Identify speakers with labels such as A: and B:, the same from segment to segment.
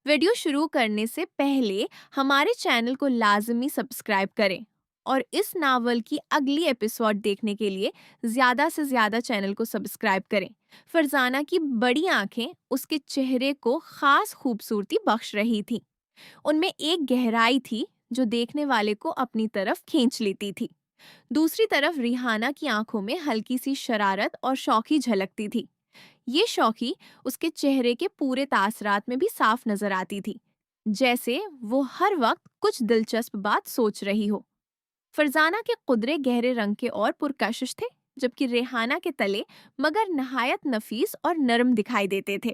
A: Video شروع کرنے سے پہلے ہمارے چینل کو لازمی سبسکرائب کریں اور اس ناول کی اگلی ایپیسوڈ دیکھنے کے لیے زیادہ سے زیادہ چینل کو سبسکرائب کریں۔ فرزانہ کی بڑی آنکھیں اس کے چہرے کو خاص خوبصورتی بخش رہی تھیں۔ ان میں ایک گہرائی تھی جو دیکھنے والے کو اپنی طرف کھینچ لیتی تھی۔ دوسری طرف ریحانہ کی آنکھوں میں ہلکی سی شرارت اور شوخی جھلکتی تھی۔ یہ شوخی اس کے چہرے کے پورے تاثرات میں بھی صاف نظر آتی تھی، جیسے وہ ہر وقت کچھ دلچسپ بات سوچ رہی ہو۔ فرزانہ کے قدرے گہرے رنگ کے اور پرکشش تھے، جبکہ ریحانہ کے تلے مگر نہایت نفیس اور نرم دکھائی دیتے تھے۔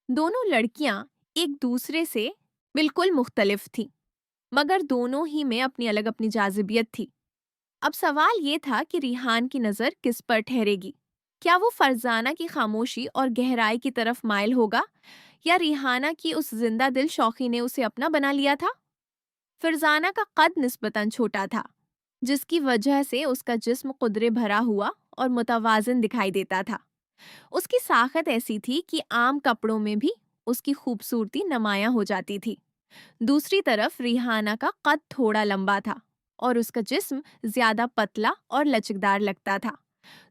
A: دونوں لڑکیاں ایک دوسرے سے بالکل مختلف تھیں، مگر دونوں ہی میں اپنی جاذبیت تھی۔ اب سوال یہ تھا کہ ریحان کی نظر کس پر ٹھہرے گی؟ کیا وہ فرزانہ کی خاموشی اور گہرائی کی طرف مائل ہوگا، یا ریحانہ کی اس زندہ دل شوخی نے اسے اپنا بنا لیا تھا؟ فرزانہ کا قد نسبتاً چھوٹا تھا، جس کی وجہ سے اس کا جسم قدرے بھرا ہوا اور متوازن دکھائی دیتا تھا۔ اس کی ساخت ایسی تھی کہ عام کپڑوں میں بھی اس کی خوبصورتی نمایاں ہو جاتی تھی۔ دوسری طرف ریحانہ کا قد تھوڑا لمبا تھا اور اس کا جسم زیادہ پتلا اور لچکدار لگتا تھا۔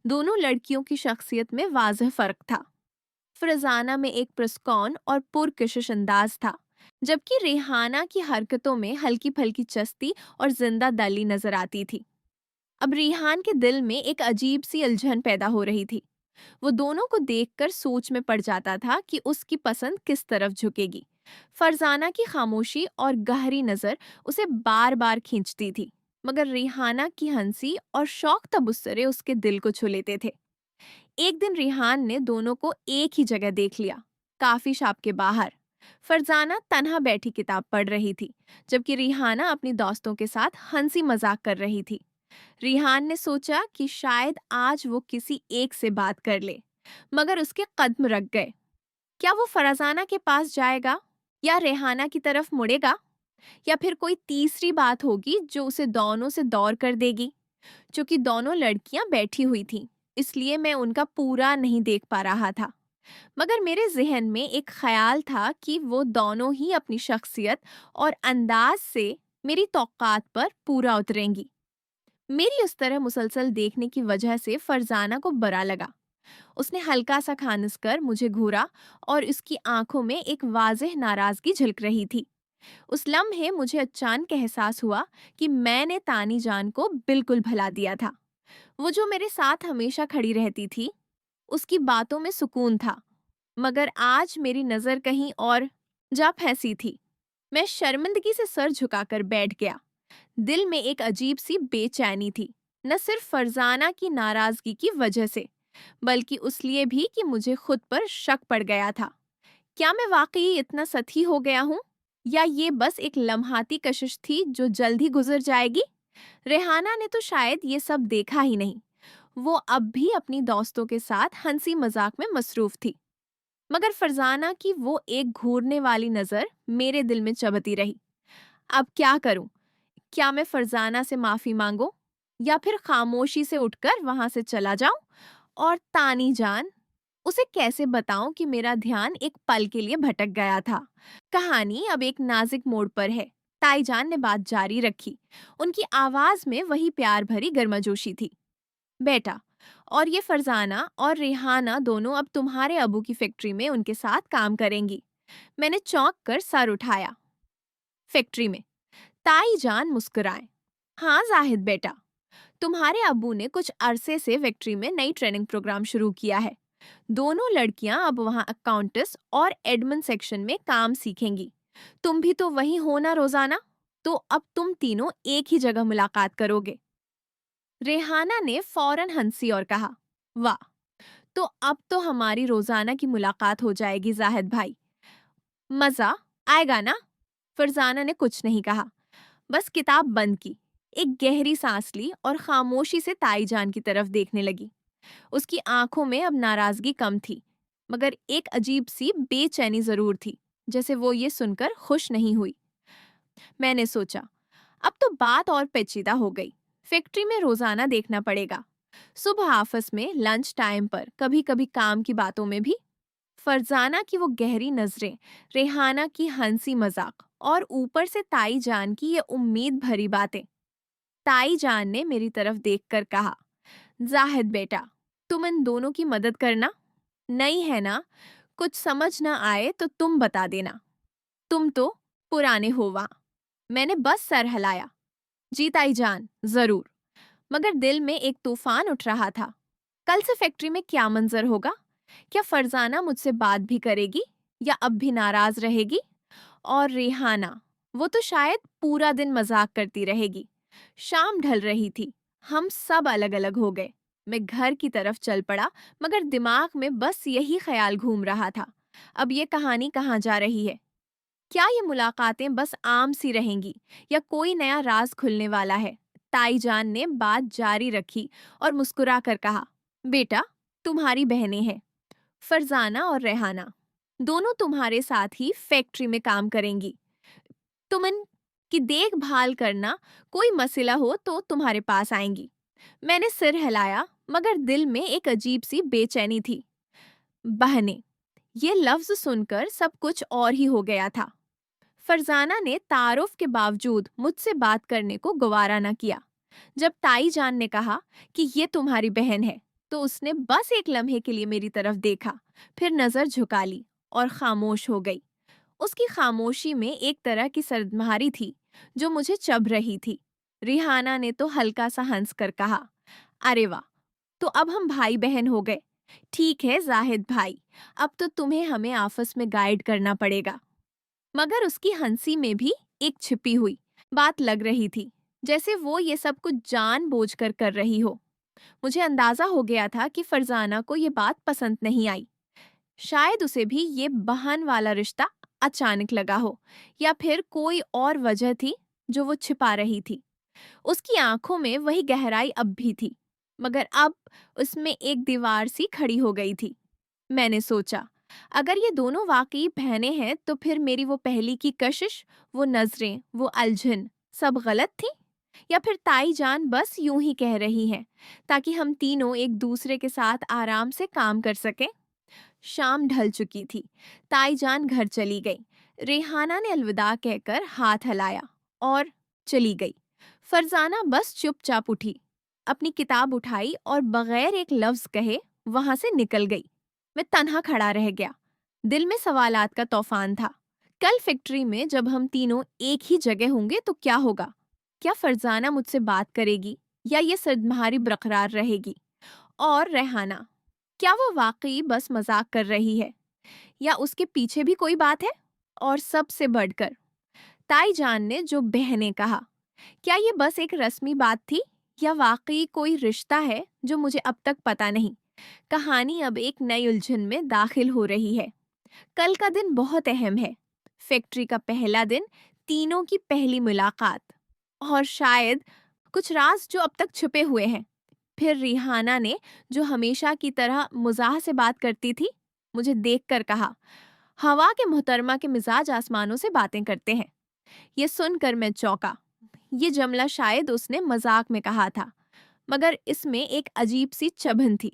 A: دونوں لڑکیوں کی شخصیت میں واضح فرق تھا۔ فرزانہ میں ایک پرسکون اور پرکشش انداز تھا، جبکہ ریحانہ کی حرکتوں میں ہلکی پھلکی چستی اور زندہ دلی نظر آتی تھی۔ اب ریحان کے دل میں ایک عجیب سی الجھن پیدا ہو رہی تھی۔ وہ دونوں کو دیکھ کر سوچ میں پڑ جاتا تھا کہ اس کی پسند کس طرف جھکے گی۔ فرزانہ کی خاموشی اور گہری نظر اسے بار بار کھینچتی تھی، مگر ریحانہ کی ہنسی اور شوق تبصرے اس کے دل کو چھو لیتے تھے۔ ایک دن ریحان نے دونوں کو ایک ہی جگہ دیکھ لیا، کافی شاپ کے باہر۔ فرزانہ تنہا بیٹھی کتاب پڑھ رہی تھی، جبکہ ریحانہ اپنی دوستوں کے ساتھ ہنسی مذاق کر رہی تھی۔ ریحان نے سوچا کہ شاید آج وہ کسی ایک سے بات کر لے، مگر اس کے قدم رک گئے۔ کیا وہ فرزانہ کے پاس جائے گا، یا ریحانہ کی طرف مڑے گا، یا پھر کوئی تیسری بات ہوگی جو اسے دونوں سے دور کر دے گی؟ چونکہ دونوں لڑکیاں بیٹھی ہوئی تھیں، اس لیے میں ان کا پورا نہیں دیکھ پا رہا تھا، مگر میرے ذہن میں ایک خیال تھا کہ وہ دونوں ہی اپنی شخصیت اور انداز سے میری توقعات پر پورا اتریں گی۔ میری اس طرح مسلسل دیکھنے کی وجہ سے فرزانہ کو برا لگا۔ اس نے ہلکا سا کھانس کر مجھے گھورا اور اس کی آنکھوں میں ایک واضح ناراضگی جھلک رہی تھی۔ اس لمحے مجھے اچانک احساس ہوا کہ میں نے تانی جان کو بالکل بھلا دیا تھا۔ وہ جو میرے ساتھ ہمیشہ کھڑی رہتی تھی، اس کی باتوں میں سکون تھا، مگر آج میری نظر کہیں اور جا پھنسی تھی۔ میں شرمندگی سے سر جھکا کر بیٹھ گیا۔ دل میں ایک عجیب سی بے چینی تھی، نہ صرف فرزانہ کی ناراضگی کی وجہ سے، بلکہ اس لیے بھی کہ مجھے خود پر شک پڑ گیا تھا۔ کیا میں واقعی اتنا سطحی ہو گیا ہوں، یا یہ بس ایک لمحاتی کشش تھی جو جلد ہی گزر جائے گی؟ ریحانہ نے تو شاید یہ سب دیکھا ہی نہیں۔ وہ اب بھی اپنی دوستوں کے ساتھ ہنسی مذاق میں مصروف تھی، مگر فرزانہ کی وہ ایک گھورنے والی نظر میرے دل میں چبھتی رہی۔ اب کیا کروں؟ کیا میں فرزانہ سے معافی مانگوں، یا پھر خاموشی سے اٹھ کر وہاں سے چلا جاؤں؟ اور تانی جان، اسے کیسے بتاؤں کہ میرا دھیان ایک پل کے لیے بھٹک گیا تھا؟ کہانی اب ایک نازک موڑ پر ہے۔ تائی جان نے بات جاری رکھی، ان کی آواز میں وہی پیار بھری گرمجوشی تھی۔ بیٹا، اور یہ فرزانہ اور ریحانہ دونوں اب تمہارے ابو کی فیکٹری میں ان کے ساتھ کام کریں گی۔ میں نے چونک کر سر اٹھایا۔ فیکٹری میں؟ تائی جان مسکرائیں۔ ہاں زاہد بیٹا، تمہارے ابو نے کچھ عرصے سے فیکٹری میں نئی ٹریننگ پروگرام شروع کیا ہے۔ دونوں لڑکیاں اب وہاں اکاؤنٹس اور ایڈمن سیکشن میں کام سیکھیں گی۔ تم بھی تو وہیں ہونا روزانہ، تو اب تم تینوں ایک ہی جگہ ملاقات کرو گے۔ ریحانہ نے فوراً ہنسی اور کہا، واہ، تو اب تو ہماری روزانہ کی ملاقات ہو جائے گی زاہد بھائی۔ مزہ آئے گا نا؟ فرزانہ نے کچھ نہیں کہا، بس کتاب بند کی، ایک گہری سانس لی اور خاموشی سے تائی جان کی طرف دیکھنے لگی۔ اس کی آنکھوں میں اب ناراضگی کم تھی، مگر ایک عجیب سی بے چینی ضرور تھی، جیسے وہ یہ سن کر خوش نہیں ہوئی۔ میں نے سوچا، اب تو بات اور پیچیدہ ہو گئی۔ فیکٹری میں روزانہ دیکھنا پڑے گا، صبح آفس میں، لنچ ٹائم پر، کبھی کبھی کام کی باتوں میں بھی۔ فرزانہ کی وہ گہری نظریں، ریحانہ کی ہنسی مذاق اور اوپر سے تائی جان کی یہ امید بھری باتیں۔ تائی جان نے میری طرف دیکھ کر کہا، زاہد بیٹا، تم ان دونوں کی مدد کرنا نہیں ہے نا؟ کچھ سمجھ نہ آئے تو تم بتا دینا، تم تو پرانے ہو وہاں۔ میں نے بس سر ہلایا، جی تائی جان، ضرور، مگر دل میں ایک طوفان اٹھ رہا تھا۔ کل سے فیکٹری میں کیا منظر ہوگا؟ کیا فرزانہ مجھ سے بات بھی کرے گی یا اب بھی ناراض رہے گی؟ اور ریحانہ، وہ تو شاید پورا دن مذاق کرتی رہے گی۔ شام ڈھل رہی تھی، ہم سب الگ الگ ہو گئے۔ میں گھر کی طرف چل پڑا، مگر دماغ میں بس یہی خیال گھوم رہا تھا، اب یہ کہانی کہاں جا رہی ہے؟ کیا یہ ملاقاتیں بس عام سی رہیں گی یا کوئی نیا راز کھلنے والا ہے؟ تائی جان نے بات جاری رکھی اور مسکرا کر کہا، بیٹا، تمہاری بہنیں ہیں فرزانہ اور ریحانہ، دونوں تمہارے ساتھ ہی فیکٹری میں کام کریں گی۔ تم ان کی دیکھ بھال کرنا، کوئی مسئلہ ہو تو تمہارے پاس آئیں گی۔ میں نے سر ہلایا، مگر دل میں ایک عجیب سی بے چینی تھی۔ بہنیں، یہ لفظ سن کر سب کچھ اور ہی ہو گیا تھا۔ فرزانہ نے تعارف کے باوجود مجھ سے بات کرنے کو گوارا نہ کیا۔ جب تائی جان نے کہا کہ یہ تمہاری بہن ہے تو اس نے بس ایک لمحے کے لیے میری طرف دیکھا، پھر نظر جھکا لی اور خاموش ہو گئی۔ اس کی خاموشی میں ایک طرح کی سردمہاری تھی جو مجھے چبھ رہی تھی۔ ریحانہ نے تو ہلکا سا ہنس کر کہا، ارے واہ، تو اب ہم بھائی بہن ہو گئے۔ ٹھیک ہے زاہد بھائی، اب تو تمہیں ہمیں آپس میں گائیڈ کرنا پڑے گا۔ مگر اس کی ہنسی میں بھی ایک چھپی ہوئی بات لگ رہی تھی، جیسے وہ یہ سب کچھ جان بوجھ کر کر رہی ہو۔ مجھے اندازہ ہو گیا تھا کہ فرزانہ کو یہ بات پسند نہیں آئی۔ شاید اسے بھی یہ بہن والا رشتہ اچانک لگا ہو، یا پھر کوئی اور وجہ تھی جو وہ چھپا رہی تھی۔ اس کی آنکھوں میں وہی گہرائی اب بھی تھی، مگر اب اس میں ایک دیوار سی کھڑی ہو گئی تھی۔ میں نے سوچا، اگر یہ دونوں واقعی بہنیں ہیں تو پھر میری وہ پہلی کی کشش، وہ نظریں، وہ الجھن، سب غلط تھی؟ یا پھر تائی جان بس یوں ہی کہہ رہی ہیں تاکہ ہم تینوں ایک دوسرے کے ساتھ آرام سے کام کر سکیں؟ شام ڈھل چکی تھی، تائی جان گھر چلی گئی۔ ریحانہ نے الوداع کہہ کر ہاتھ ہلایا اور چلی گئی۔ فرزانہ بس چپ چاپ اٹھی، اپنی کتاب اٹھائی اور بغیر ایک لفظ کہے وہاں سے نکل گئی۔ میں تنہا کھڑا رہ گیا، دل میں سوالات کا طوفان تھا۔ کل فیکٹری میں جب ہم تینوں ایک ہی جگہ ہوں گے تو کیا ہوگا؟ کیا فرزانہ مجھ سے بات کرے گی یا یہ سردمہاری برقرار رہے گی؟ اور ریحانہ، کیا وہ واقعی بس مذاق کر رہی ہے یا اس کے پیچھے بھی کوئی بات ہے؟ اور سب سے بڑھ کر تائی جان نے جو بہنیں کہا، کیا یہ بس ایک رسمی بات تھی یا واقعی کوئی رشتہ ہے جو مجھے اب تک پتہ نہیں؟ کہانی اب ایک نئی الجھن میں داخل ہو رہی ہے۔ کل کا دن بہت اہم ہے، فیکٹری کا پہلا دن، تینوں کی پہلی ملاقات، اور شاید کچھ راز جو اب تک چھپے ہوئے ہیں۔ پھر ریحانہ نے، جو ہمیشہ کی طرح مزاح سے بات کرتی تھی، مجھے دیکھ کر کہا، ہوا کے محترمہ کے مزاج آسمانوں سے باتیں کرتے ہیں۔ یہ سن کر میں چونکا۔ یہ جملہ شاید اس نے مذاق میں کہا تھا، مگر اس میں ایک عجیب سی چبھن تھی،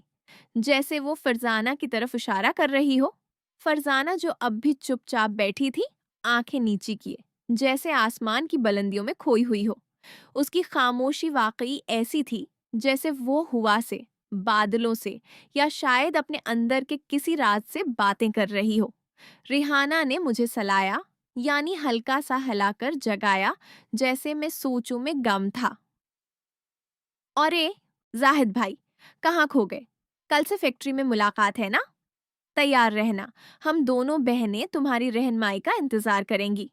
A: جیسے وہ فرزانہ کی طرف اشارہ کر رہی ہو۔ فرزانہ جو اب بھی چپ چاپ بیٹھی تھی، آنکھیں نیچی کیے، جیسے آسمان کی بلندیوں میں کھوئی ہوئی ہو۔ اس کی خاموشی واقعی ایسی تھی جیسے وہ ہوا سے، بادلوں سے، یا شاید اپنے اندر کے کسی راز سے باتیں کر رہی ہو۔ ریحانہ نے مجھے سلایا، یعنی ہلکا سا ہلا کر جگایا، جیسے میں سوچوں میں گم تھا۔ اور زاہد بھائی، کہاں کھو گئے؟ کل سے فیکٹری میں ملاقات ہے نا؟ تیار رہنا، ہم دونوں بہنیں تمہاری رہنمائی کا انتظار کریں گی۔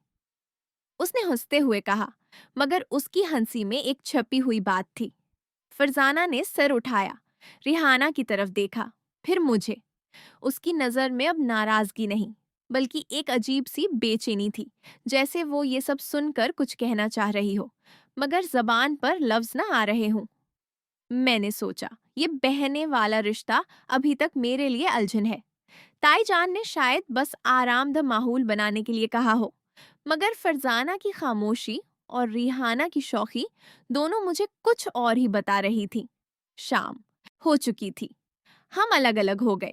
A: اس نے ہنستے ہوئے کہا، مگر اس کی ہنسی میں ایک چھپی ہوئی بات تھی۔ فرزانہ نے سر اٹھایا، ریحانہ کی طرف دیکھا، پھر مجھے۔ اس کی نظر میں اب ناراضگی نہیں، بلکہ ایک عجیب سی بے چینی تھی، جیسے وہ یہ سب سن کر کچھ کہنا چاہ رہی ہو، مگر زبان پر لفظ نہ آ رہے ہوں۔ میں نے سوچا، یہ بہنے والا رشتہ ابھی تک میرے لیے الجھن ہے۔ تائی جان نے شاید بس آرام دہ ماحول بنانے کے لیے کہا ہو، مگر فرزانہ کی خاموشی اور ریحانہ کی شوخی دونوں مجھے کچھ اور ہی بتا رہی تھی۔ شام ہو چکی تھی، ہم الگ الگ ہو گئے۔